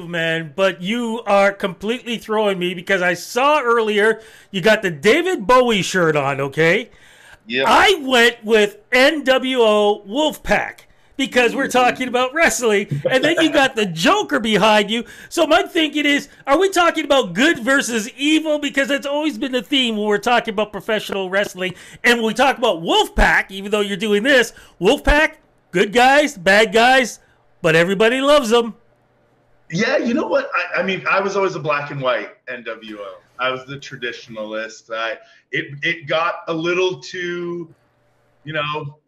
believe, man, but you are completely throwing me because I saw earlier you got the David Bowie shirt on, okay? Yep. I went with NWO Wolfpack because we're talking about wrestling, and then you got the Joker behind you. So my thinking is, are we talking about good versus evil? Because it's always been the theme when we're talking about professional wrestling. And when we talk about Wolfpack, even though you're doing this, Wolfpack, good guys, bad guys, but everybody loves them. Yeah, you know what? I mean, I was always a black and white NWO. I was the traditionalist. It got a little too,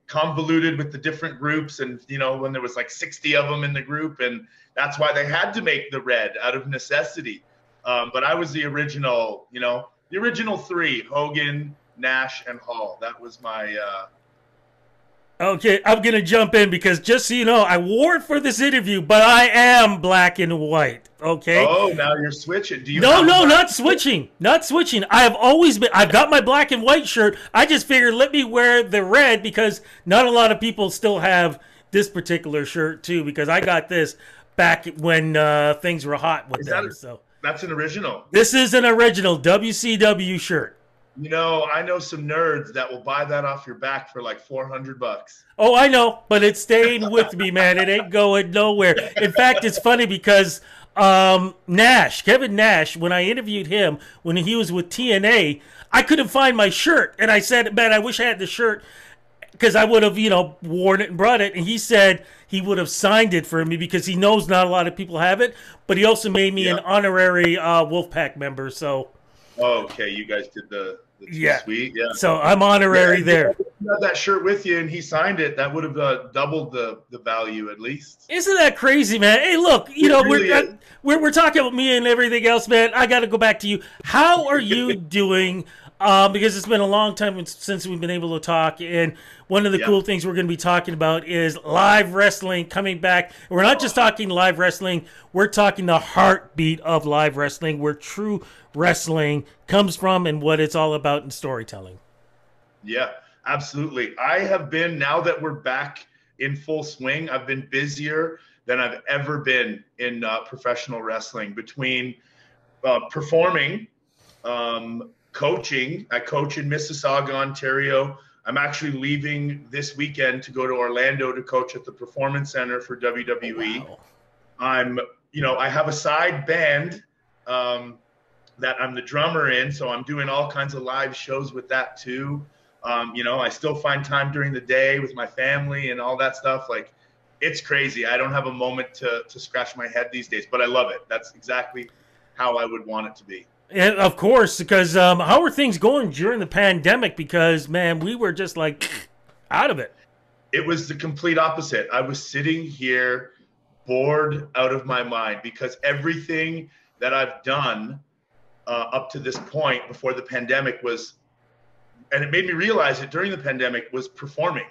convoluted with the different groups, and when there was like 60 of them in the group, and that's why they had to make the red out of necessity. But I was the original, the original three: Hogan, Nash, and Hall. That was my. Okay, I'm gonna jump in because just so you know, I wore it for this interview, but I am black and white. Okay. Oh, now you're switching. Do you? No, have a no, black- not switching. Not switching. I have always been. I've got my black and white shirt. I just figured let me wear the red because not a lot of people still have this particular shirt too. Because I got this back when things were hot with Is them. So that's an original. this is an original WCW shirt. I know some nerds that will buy that off your back for like $400. Oh, I know, but it's staying with me, man. It ain't going nowhere. In fact, it's funny because Kevin Nash, when I interviewed him when he was with TNA, I couldn't find my shirt, and I said, "Man, I wish I had the shirt because I would have, worn it and brought it." And he said he would have signed it for me because he knows not a lot of people have it, but he also made me an honorary Wolfpack member. So, okay, you guys did the yeah, sweet, yeah. So I'm honorary there. If you had that shirt with you and he signed it, that would have doubled the value at least. Isn't that crazy, man? Hey, look, we're talking about me and everything else, man. I got to go back to you. How are you doing? Because it's been a long time since we've been able to talk, and one of the cool things we're going to be talking about is live wrestling coming back. We're not just talking live wrestling; we're talking the heartbeat of live wrestling, where true wrestling comes from and what it's all about in storytelling. Yeah, absolutely. I have been, now that we're back in full swing, I've been busier than I've ever been in professional wrestling between performing, coaching. I coach in Mississauga, Ontario. I'm actually leaving this weekend to go to Orlando to coach at the Performance Center for WWE. Wow. I have a side band that I'm the drummer in, so I'm doing all kinds of live shows with that too. I still find time during the day with my family and all that stuff. Like, it's crazy. I don't have a moment to scratch my head these days, but I love it. That's exactly how I would want it to be. And of course, because how are things going during the pandemic? Because, man, we were just like out of it. It was the complete opposite. I was sitting here bored out of my mind because everything that I've done up to this point before the pandemic was, and it made me realize it during the pandemic, was performing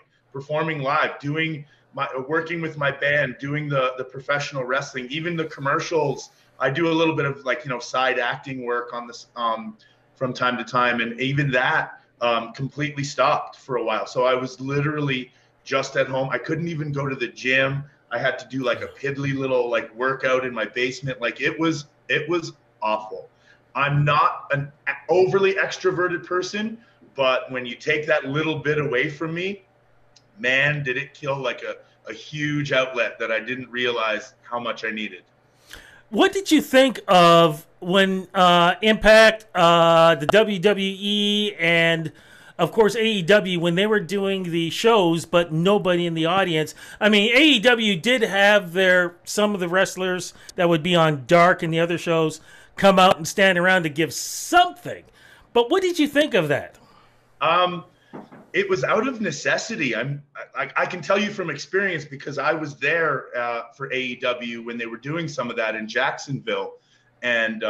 live, working with my band, doing the professional wrestling, even the commercials. I do a little bit of side acting work on this from time to time, and even that completely stopped for a while. So I was literally just at home. I couldn't even go to the gym. I had to do like a piddly little workout in my basement. It was awful. I'm not an overly extroverted person, but when you take that little bit away from me, man, did it kill a huge outlet that I didn't realize how much I needed. What did you think of when Impact, the WWE, and of course AEW, when they were doing the shows, but nobody in the audience? I mean, AEW did have some of the wrestlers that would be on Dark and the other shows come out and stand around to give something. But what did you think of that? It was out of necessity. I can tell you from experience because I was there for AEW when they were doing some of that in Jacksonville, and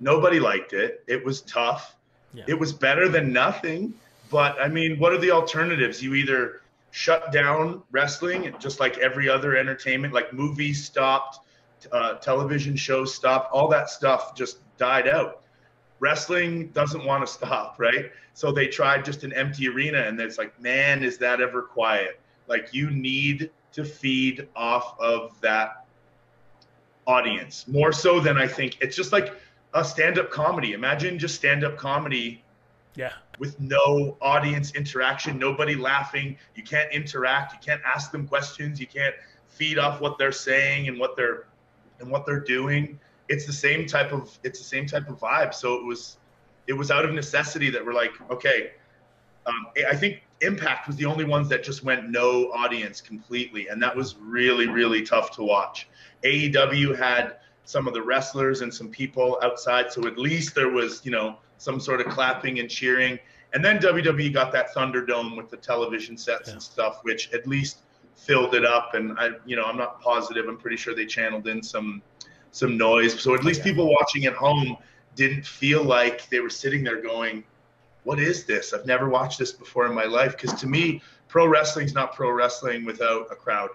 nobody liked it. It was tough. Yeah. It was better than nothing. But I mean, what are the alternatives? You either shut down wrestling, just like every other entertainment, like movies stopped, television shows stopped, all that stuff just died out. Wrestling doesn't want to stop, right? So they tried just an empty arena, and it's like, man, is that ever quiet? Like, you need to feed off of that audience, more so than I think. It's just like a stand-up comedy. Imagine just stand-up comedy with no audience interaction, nobody laughing. You can't interact. You can't ask them questions. You can't feed off what they're saying and what they're doing. It's the same type of vibe. So it was out of necessity that we're like, okay. I think Impact was the only ones that just went no audience completely, and that was really, really tough to watch. AEW had some of the wrestlers and some people outside, so at least there was, you know, some sort of clapping and cheering. And then WWE got that Thunderdome with the television sets and stuff, which at least filled it up. And I'm not positive. I'm pretty sure they channeled in some noise, so at least people watching at home didn't feel like they were sitting there going, what is this? I've never watched this before in my life. Because to me, pro wrestling's not pro wrestling without a crowd.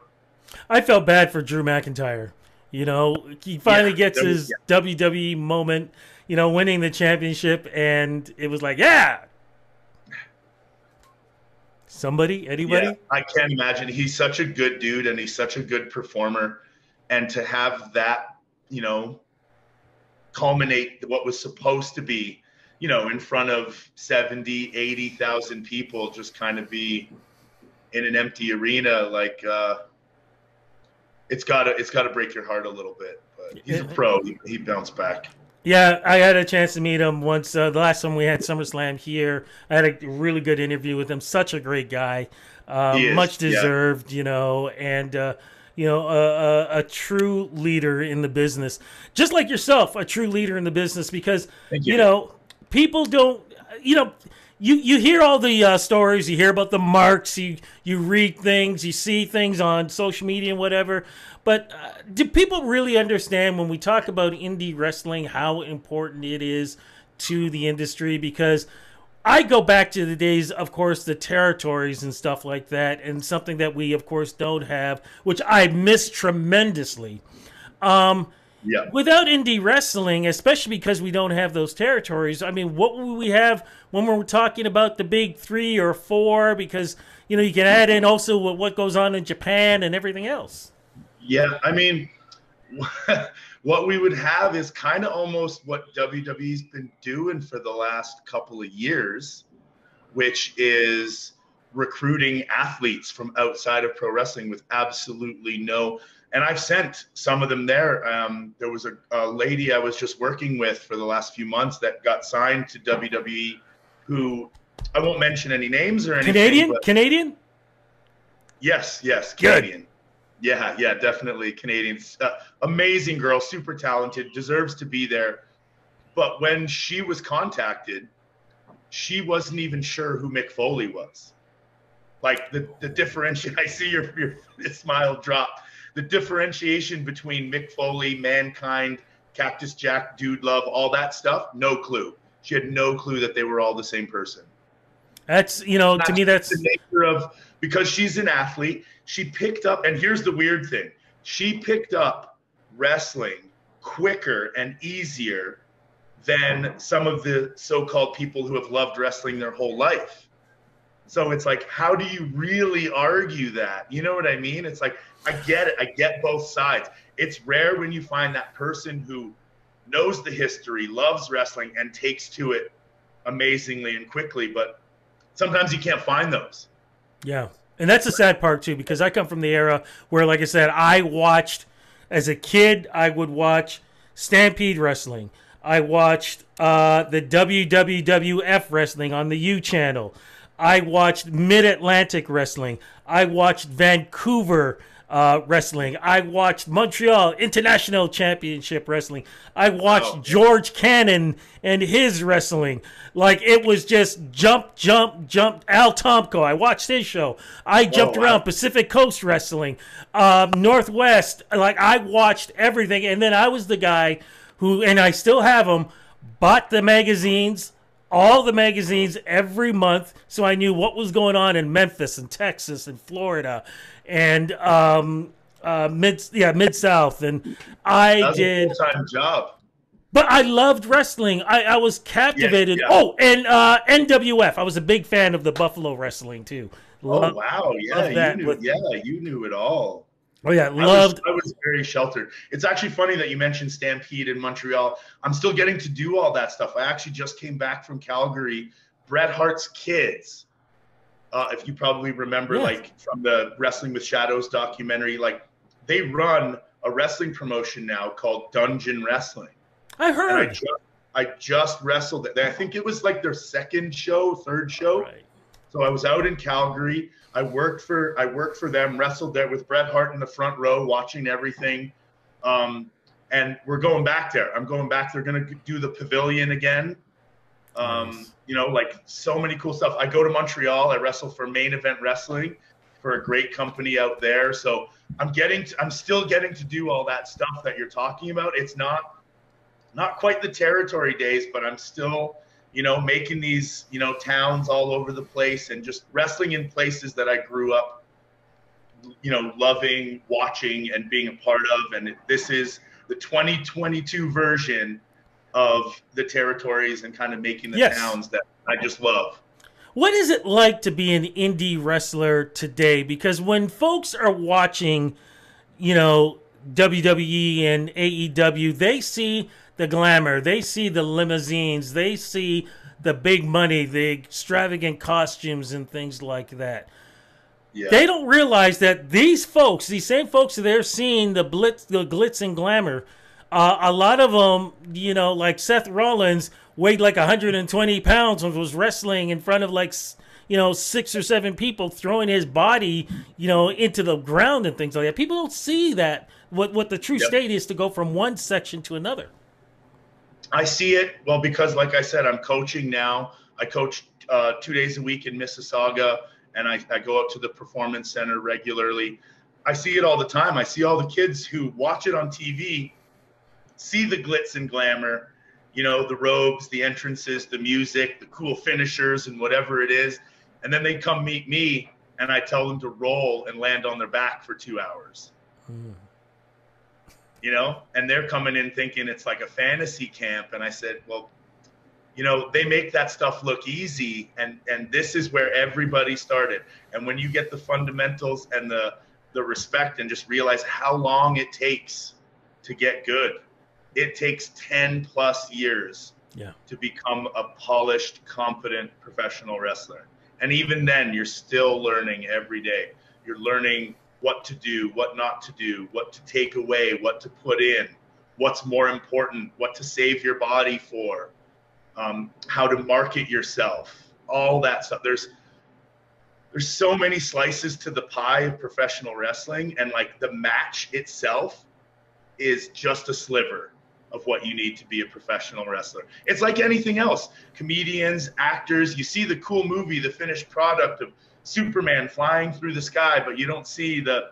I felt bad for Drew McIntyre. You know, he finally gets his WWE moment, you know, winning the championship, and it was like, somebody, anybody? Yeah, I can't imagine. He's such a good dude, and he's such a good performer. And to have that, you know, culminate what was supposed to be, you know, in front of 70, 80,000 people, just kind of be in an empty arena, like it's gotta break your heart a little bit. But he's a pro. He bounced back. Yeah, I had a chance to meet him once. The last time we had SummerSlam here, I had a really good interview with him. Such a great guy, much deserved, you know, and you know, a true leader in the business, just like yourself, a true leader in the business. Because you know, people don't, you know, you hear all the stories, you hear about the marks, you read things, you see things on social media and whatever. But do people really understand when we talk about indie wrestling how important it is to the industry? Because I go back to the days, of course, the territories and stuff like that, and something that we, of course, don't have, which I miss tremendously. Without indie wrestling, especially because we don't have those territories, I mean, what would we have when we're talking about the big 3 or 4? Because, you know, you can add in also what goes on in Japan and everything else. Yeah, I mean, what we would have is kind of almost what WWE's been doing for the last couple of years, which is recruiting athletes from outside of pro wrestling with absolutely no. And I've sent some of them there. There was a lady I was just working with for the last few months that got signed to WWE, who I won't mention any names or anything. Canadian? Yes, Good. Canadian. Yeah, definitely Canadian. Amazing girl, super talented, deserves to be there. But when she was contacted, she wasn't even sure who Mick Foley was. Like the differentiation, I see your smile drop. The differentiation between Mick Foley, Mankind, Cactus Jack, Dude Love, all that stuff, no clue. She had no clue that they were all the same person. That's, you know, to me, that's the nature of, because she's an athlete, she picked up, and here's the weird thing, she picked up wrestling quicker and easier than some of the so-called people who have loved wrestling their whole life. So it's like, how do you really argue that? You know what I mean? It's like, I get it. I get both sides. It's rare when you find that person who knows the history, loves wrestling, and takes to it amazingly and quickly. But sometimes you can't find those. Yeah. And that's the sad part, too, because I come from the era where, like I said, I watched, as a kid, I would watch Stampede Wrestling. I watched the WWF Wrestling on the U channel. I watched Mid-Atlantic Wrestling. I watched Vancouver Wrestling. I watched Montreal International Championship Wrestling. I watched George Cannon and his wrestling. Like, it was just jump. Al Tomko, I watched his show. I jumped around. Pacific Coast Wrestling. Northwest. Like, I watched everything. And then I was the guy who, and I still have them, bought the magazines, all the magazines every month, so I knew what was going on in Memphis and Texas and Florida and Mid-South. And I did a full-time job. But I loved wrestling. I was captivated. Yeah. Oh, and NWF. I was a big fan of the Buffalo Wrestling too. Wow. Yeah, you knew it all. Oh yeah, I was very sheltered. It's actually funny that you mentioned Stampede in Montreal. I'm still getting to do all that stuff. I actually just came back from Calgary. Bret Hart's kids, if you probably remember, Yes. like from the Wrestling with Shadows documentary, like they run a wrestling promotion now called Dungeon Wrestling. I And heard. I just wrestled it. I think it was like their second show, third show. Right. So I was out in Calgary. I worked for them, wrestled there with Bret Hart in the front row, watching everything. And we're going back there. I'm going back. They're going to do the pavilion again. Nice. You know, like so many cool stuff. I go to Montreal. I wrestle for Main Event Wrestling for a great company out there. So I'm still getting to do all that stuff that you're talking about. It's not quite the territory days, but I'm still, you know, making these, you know, towns all over the place and just wrestling in places that I grew up, you know, loving, watching, and being a part of. And this is the 2022 version of the territories and kind of making the towns that I just love. What is it like to be an indie wrestler today? Because when folks are watching, you know, WWE and AEW, they see the glamour, they see the limousines, they see the big money, the extravagant costumes and things like that. Yeah. They don't realize that these folks, these same folks that they're seeing the glitz and glamour, a lot of them, you know, like Seth Rollins weighed like 120 pounds and was wrestling in front of like, you know, 6 or 7 people, throwing his body, you know, into the ground and things like that. People don't see that, what the true state is to go from one section to another. I see it, well, because like I said, I'm coaching now. I coach 2 days a week in Mississauga, and I go up to the Performance Center regularly. I see it all the time. I see all the kids who watch it on TV, see the glitz and glamour, you know, the robes, the entrances, the music, the cool finishers, and whatever it is. And then they come meet me, and I tell them to roll and land on their back for 2 hours. You know, and they're coming in thinking it's like a fantasy camp. And I said, well, you know, they make that stuff look easy. And this is where everybody started. And when you get the fundamentals and the respect and just realize how long it takes to get good, it takes 10 plus years to become a polished, competent professional wrestler. And even then, you're still learning every day. You're learning what to do, what not to do, what to take away, what to put in, what's more important, what to save your body for, how to market yourself, all that stuff. There's so many slices to the pie of professional wrestling, and like the match itself is just a sliver of what you need to be a professional wrestler. It's like anything else. Comedians, actors, you see the cool movie, the finished product of Superman flying through the sky, but you don't see the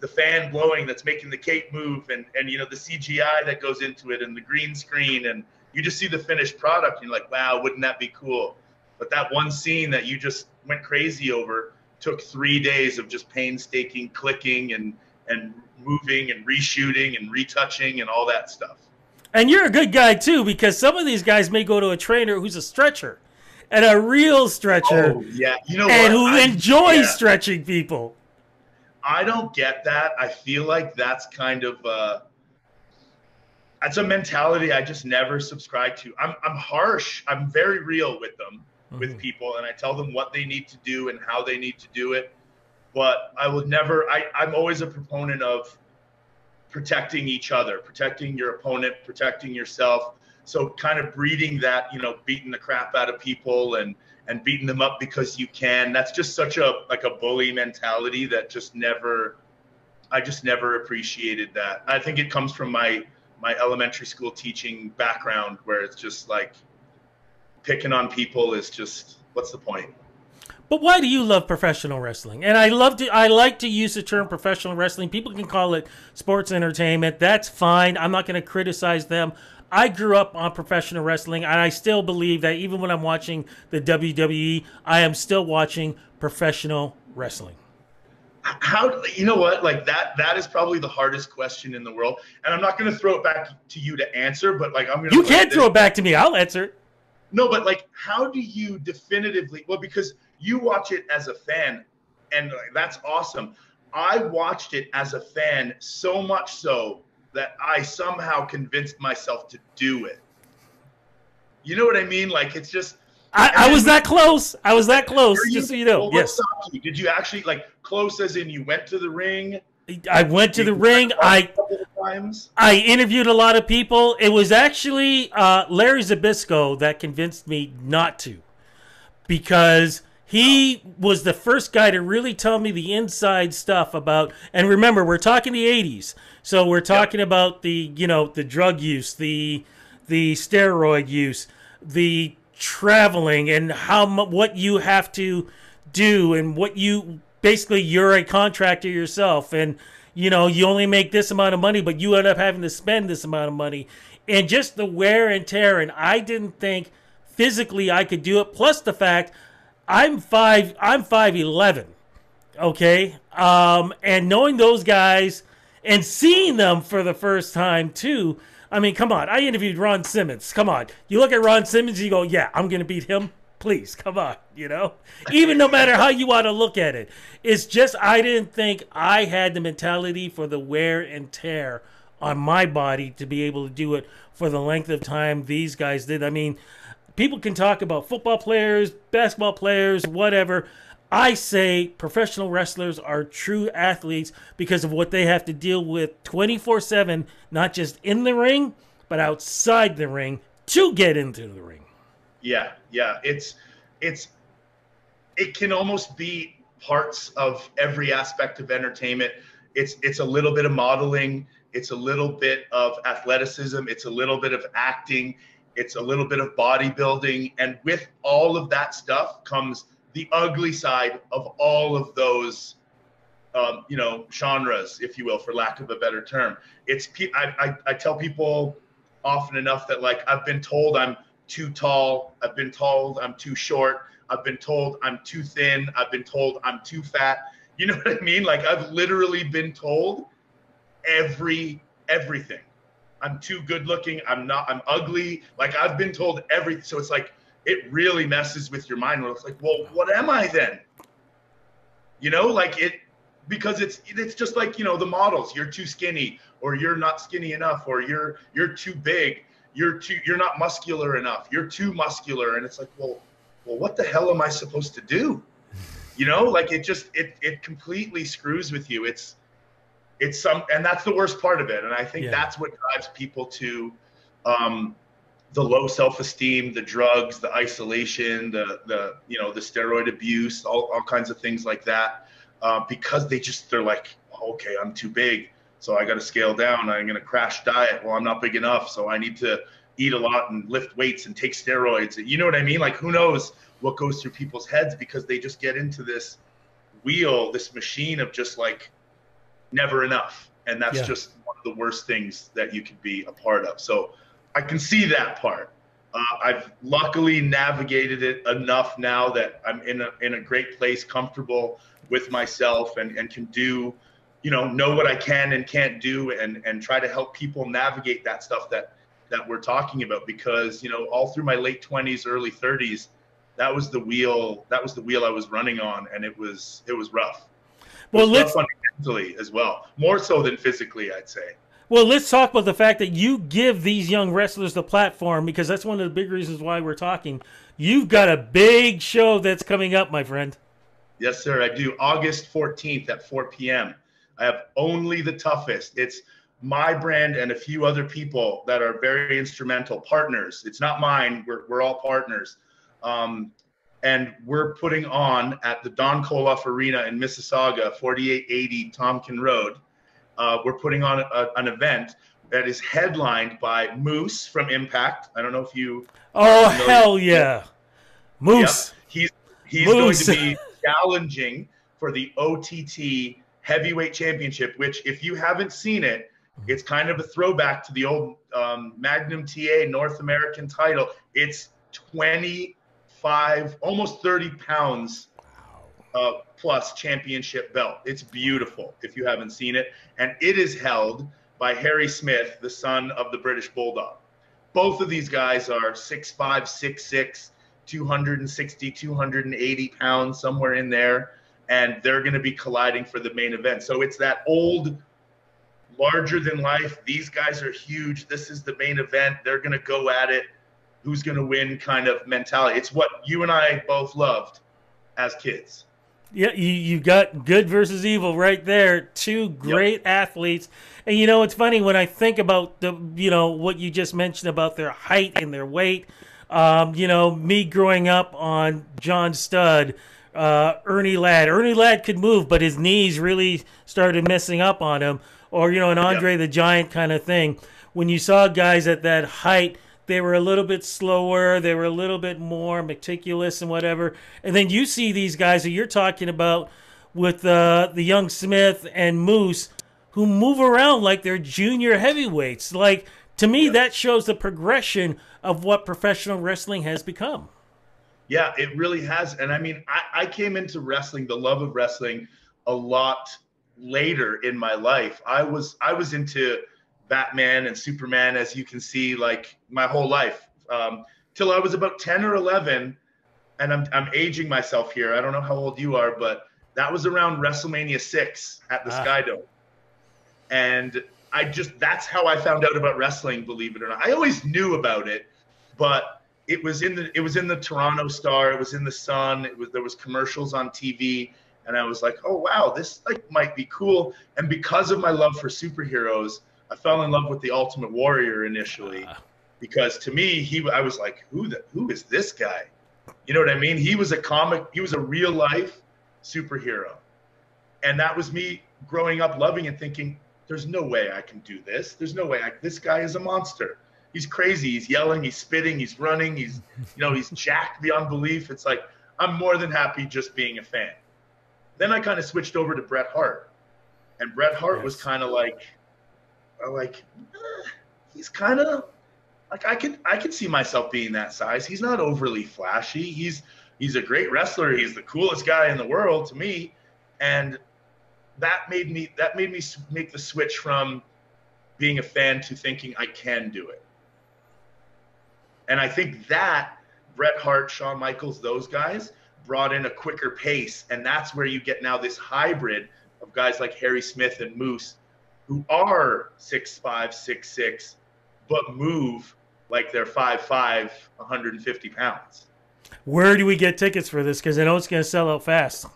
fan blowing that's making the cape move, and you know, the CGI that goes into it and the green screen, and you just see the finished product and you're like, wow, wouldn't that be cool? But that one scene that you just went crazy over took 3 days of just painstaking clicking and moving and reshooting and retouching and all that stuff. And you're a good guy too, because some of these guys may go to a trainer who's a stretcher, and a real stretcher, oh, yeah. You know and what? who enjoys stretching people. I don't get that. I feel like that's kind of that's a mentality I just never subscribe to. I'm harsh. I'm very real with them, with people, and I tell them what they need to do and how they need to do it. But I would never. I'm always a proponent of protecting each other, protecting your opponent, protecting yourself. So kind of breeding that, you know, beating the crap out of people and beating them up because you can. That's just such a bully mentality that I just never appreciated that. I think it comes from my elementary school teaching background, where it's just like picking on people is just, what's the point? But why do you love professional wrestling? And I like to use the term professional wrestling. People can call it sports entertainment. That's fine. I'm not going to criticize them. I grew up on professional wrestling, and I still believe that even when I'm watching the WWE, I am still watching professional wrestling. How, you know what, like that is probably the hardest question in the world. And I'm not going to throw it back to you to answer, but like, I'm going to. You can't throw it back to me. I'll answer it. No, but like, how do you definitively, well, because you watch it as a fan, and like, that's awesome. I watched it as a fan, so much so that I somehow convinced myself to do it. You know what I mean? Like, it's just. I was that close. I was that close, just so you know. Well, Yes. Did you actually, like, close as in you went to the ring? I went to the ring. I interviewed a lot of people. It was actually Larry Zbyszko that convinced me not to, because he was the first guy to really tell me the inside stuff about. And remember, we're talking the '80s, so we're talking about the the drug use, the steroid use, the traveling, and what you have to do, and what you basically, you're a contractor yourself, and you only make this amount of money, but you end up having to spend this amount of money, and just the wear and tear. And I didn't think physically I could do it. Plus the fact I'm 5'11", okay, and knowing those guys and seeing them for the first time too. I mean, come on. I interviewed Ron Simmons. Come on. You look at Ron Simmons, you go, yeah, I'm going to beat him. Please, come on, Even no matter how you want to look at it. It's just I didn't think I had the mentality for the wear and tear on my body to be able to do it for the length of time these guys did. I mean, people can talk about football players, basketball players, whatever. I say professional wrestlers are true athletes because of what they have to deal with 24/7, not just in the ring, but outside the ring to get into the ring. Yeah. It can almost be parts of every aspect of entertainment. It's a little bit of modeling. It's a little bit of athleticism. It's a little bit of acting. It's a little bit of bodybuilding. And with all of that stuff comes the ugly side of all of those, genres, if you will, for lack of a better term. I tell people often enough that, like, I've been told I'm too tall. I've been told I'm too short. I've been told I'm too thin. I've been told I'm too fat. You know what I mean? Like, I've literally been told everything. I'm too good looking. I'm ugly. Like, I've been told everything. So it's like, it really messes with your mind where it's like, well, what am I then? Because it's just like, the models, you're too skinny, or you're not skinny enough, or you're too big. You're not muscular enough. You're too muscular. And it's like, well, what the hell am I supposed to do? It completely screws with you. And that's the worst part of it. And I think that's what drives people to, the low self-esteem, the drugs, the isolation, the steroid abuse, all kinds of things like that, because they're like, okay, I'm too big, so I got to scale down. I'm going to crash diet. Well, I'm not big enough, so I need to eat a lot and lift weights and take steroids. You know what I mean? Like, who knows what goes through people's heads, because they just get into this wheel, this machine of just like never enough. And that's just one of the worst things that you could be a part of. So I can see that part. I've luckily navigated it enough now that I'm in a great place, comfortable with myself, and can do, know what I can and can't do, and try to help people navigate that stuff that we're talking about. Because, all through my late 20s, early 30s, that was the wheel I was running on, and it was rough. Well, rough mentally as well, more so than physically, I'd say. Well, let's talk about the fact that you give these young wrestlers the platform, because that's one of the big reasons why we're talking. You've got a big show that's coming up, my friend. Yes, sir, I do. August 14th at 4 p.m. I have Only the Toughest. It's my brand and a few other people that are very instrumental partners. It's not mine. We're all partners. And we're putting on at the Don Kolov Arena in Mississauga, 4880 Tompkin Road. We're putting on an event that is headlined by Moose from Impact. I don't know if you. Oh, hell yeah. Moose. Yep. He's Moose. Going to be challenging for the OTT Heavyweight Championship, which, if you haven't seen it, it's kind of a throwback to the old Magnum TA North American title. It's 25, almost 30 pounds plus championship belt. It's beautiful if you haven't seen it. And it is held by Harry Smith, the son of the British Bulldog. Both of these guys are 6'5", 6'6", 260, 280 pounds, somewhere in there. and they're going to be colliding for the main event. So it's that old, larger than life. These guys are huge. This is the main event. They're going to go at it. Who's going to win kind of mentality. It's what you and I both loved as kids. Yeah, you got good versus evil right there. Two great athletes. And, you know, it's funny when I think about, what you just mentioned about their height and their weight. Me growing up on John Studd, Ernie Ladd. Ernie Ladd could move, but his knees really started messing up on him. Or, an Andre the Giant kind of thing. When you saw guys at that height, they were a little bit slower. They were a little bit more meticulous and whatever. And then you see these guys that you're talking about with the young Smith and Moose who move around like they're junior heavyweights. Like, to me, that shows the progression of what professional wrestling has become. Yeah, it really has. And I mean, I came into wrestling, the love of wrestling, a lot later in my life. I was into Batman and Superman, as you can see, like my whole life, till I was about 10 or 11. And I'm aging myself here. I don't know how old you are, but that was around WrestleMania 6 at the Skydome. And that's how I found out about wrestling, believe it or not. I always knew about it, but it was in the Toronto Star, it was in the Sun, there was commercials on TV, and I was like, oh wow, this might be cool. And because of my love for superheroes, I fell in love with the Ultimate Warrior initially, because to me, I was like, who is this guy? You know what I mean? He was a real life superhero. And that was me growing up loving and thinking, there's no way I can do this. There's no way. This guy is a monster. He's crazy. He's yelling, he's spitting, he's running, he's jacked beyond belief. It's like, I'm more than happy just being a fan. Then I kind of switched over to Bret Hart. And Bret Hart was kind of he's kind of like, I could see myself being that size. He's not overly flashy. He's a great wrestler. He's the coolest guy in the world to me. And that made me make the switch from being a fan to thinking I can do it. And I think that Bret Hart, Shawn Michaels, those guys brought in a quicker pace. And that's where you get now this hybrid of guys like Harry Smith and Moose, who are 6'5", 6'6", but move like they're 5'5", 150 pounds. Where do we get tickets for this? Because I know it's going to sell out fast.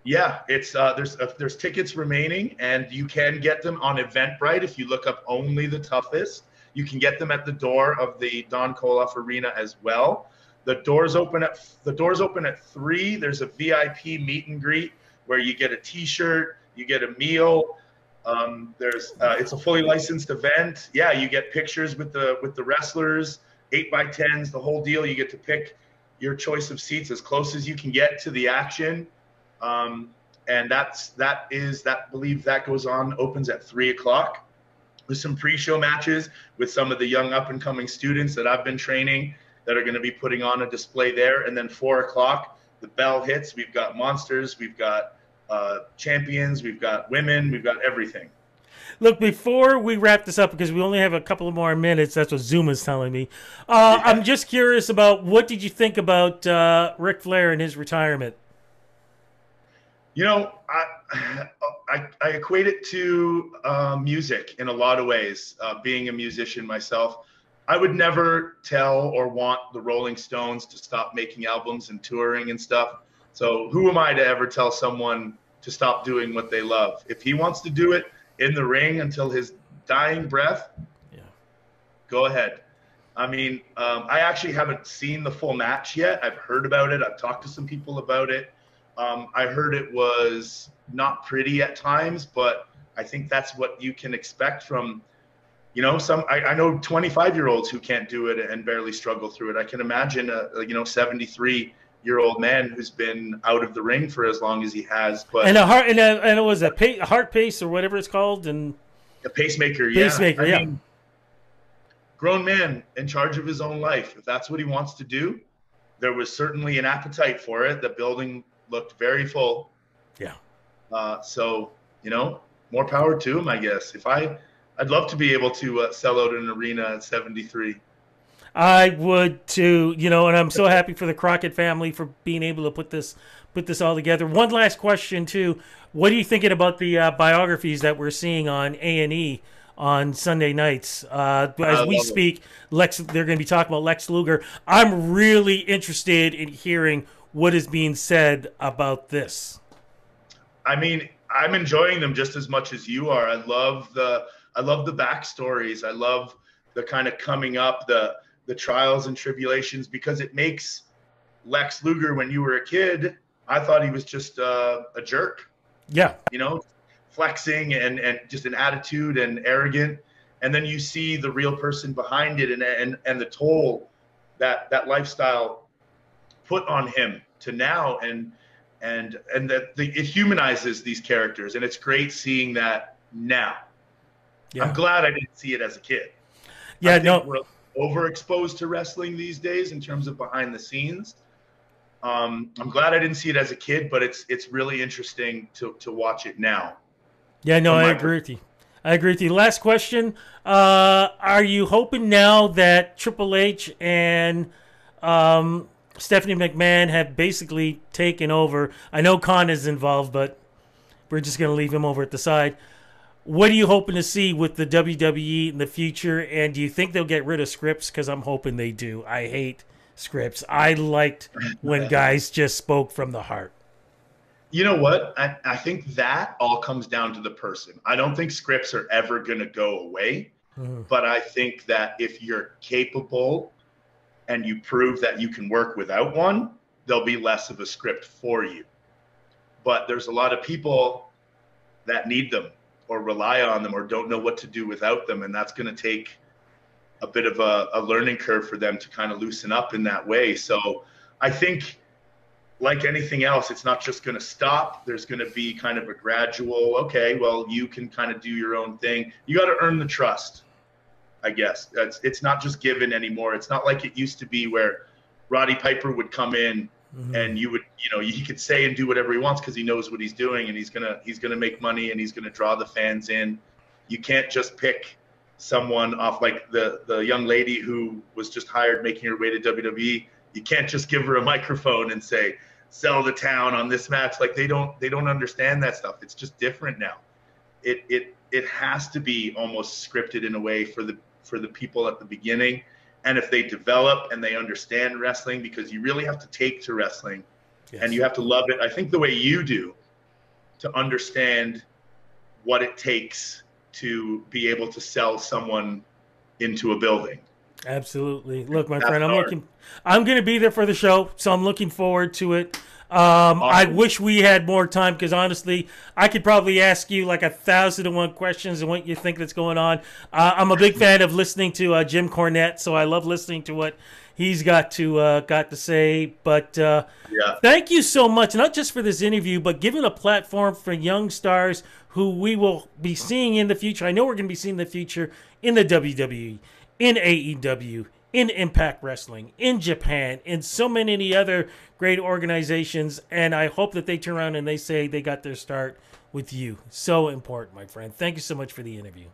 Yeah, it's there's tickets remaining, and you can get them on Eventbrite if you look up Only the Toughest. You can get them at the door of the Don Kolov Arena as well. The doors open at 3. There's a VIP meet and greet where you get a T-shirt, you get a meal. It's a fully licensed event. Yeah, you get pictures with the wrestlers, 8x10s, the whole deal. You get to pick your choice of seats as close as you can get to the action. And that goes on, opens at 3:00. There's some pre-show matches with some of the young up-and-coming students that I've been training that are going to be putting on a display there. And then 4:00, the bell hits. We've got monsters, we've got champions, we've got women, we've got everything. Look, before we wrap this up, because we only have a couple of more minutes, that's what Zoom is telling me. I'm just curious about, what did you think about Ric Flair and his retirement? I equate it to music in a lot of ways. Being a musician myself, I would never tell or want the Rolling Stones to stop making albums and touring and stuff. So who am I to ever tell someone to stop doing what they love? If he wants to do it in the ring until his dying breath, go ahead. I mean, I actually haven't seen the full match yet. I've heard about it. I've talked to some people about it. I heard it was not pretty at times, but I think that's what you can expect from, I know 25-year-olds who can't do it and barely struggle through it. I can imagine a 73-year-old man who's been out of the ring for as long as he has. But and it was a heart pace or whatever it's called, and a pacemaker. Pacemaker, I mean, grown man in charge of his own life. If that's what he wants to do, there was certainly an appetite for it. The building looked very full. Yeah. So, more power to him, I guess. I'd love to be able to sell out an arena at 73. I would too, and I'm so happy for the Crockett family for being able to put this put this all together. One last question too. What are you thinking about the biographies that we're seeing on A&E on Sunday nights? As we speak, they're going to be talking about Lex Luger. I'm really interested in hearing what is being said about this. I mean, I'm enjoying them just as much as you are. I love the backstories. I love the kind of coming up, the trials and tribulations, because it makes Lex Luger, when you were a kid, I thought he was just a jerk. Yeah. You know, flexing and just an attitude and arrogant. And then you see the real person behind it and the toll that lifestyle put on him to now, and that it humanizes these characters, and it's great seeing that now. Yeah. I'm glad I didn't see it as a kid. Yeah, we're overexposed to wrestling these days in terms of behind the scenes. I'm glad I didn't see it as a kid, but it's really interesting to watch it now. Yeah, no, I agree with you. I agree with you. Last question: are you hoping now that Triple H and Stephanie McMahon have basically taken over? I know Khan is involved, but we're just going to leave him over at the side. What are you hoping to see with the WWE in the future? And do you think they'll get rid of scripts? Because I'm hoping they do. I hate scripts. I liked when guys just spoke from the heart. You know what? I think that all comes down to the person. I don't think scripts are ever going to go away. But I think that if you're capable and you prove that you can work without one, there'll be less of a script for you. But there's a lot of people that need them or rely on them or don't know what to do without them. And that's going to take a bit of a learning curve for them to kind of loosen up in that way. So I think, like anything else, it's not just going to stop. There's going to be kind of a gradual, okay, well, you can kind of do your own thing. You got to earn the trust, I guess. It's not just given anymore. It's not like it used to be where Roddy Piper would come in and he could say and do whatever he wants because he knows what he's doing, and he's gonna make money, and he's gonna draw the fans in. You can't just pick someone off, like the young lady who was just hired making her way to WWE. You can't just give her a microphone and say, sell the town on this match. Like they don't understand that stuff. It's just different now. It has to be almost scripted in a way for the people at the beginning. And if they develop and they understand wrestling, because you really have to take to wrestling, and you have to love it, I think the way you do, to understand what it takes to be able to sell someone into a building. Absolutely. Look, my friend, I'm going to be there for the show, so I'm looking forward to it. I wish we had more time, because honestly, I could probably ask you like 1,001 questions and what you think that's going on. I'm a big fan of listening to Jim Cornette, so I love listening to what he's got to say. But thank you so much, not just for this interview, but giving a platform for young stars who we will be seeing in the future. I know we're going to be seeing in the future in the WWE, in AEW, in Impact Wrestling, in Japan, in so many other great organizations. And I hope that they turn around and they say they got their start with you. So important, my friend. Thank you so much for the interview.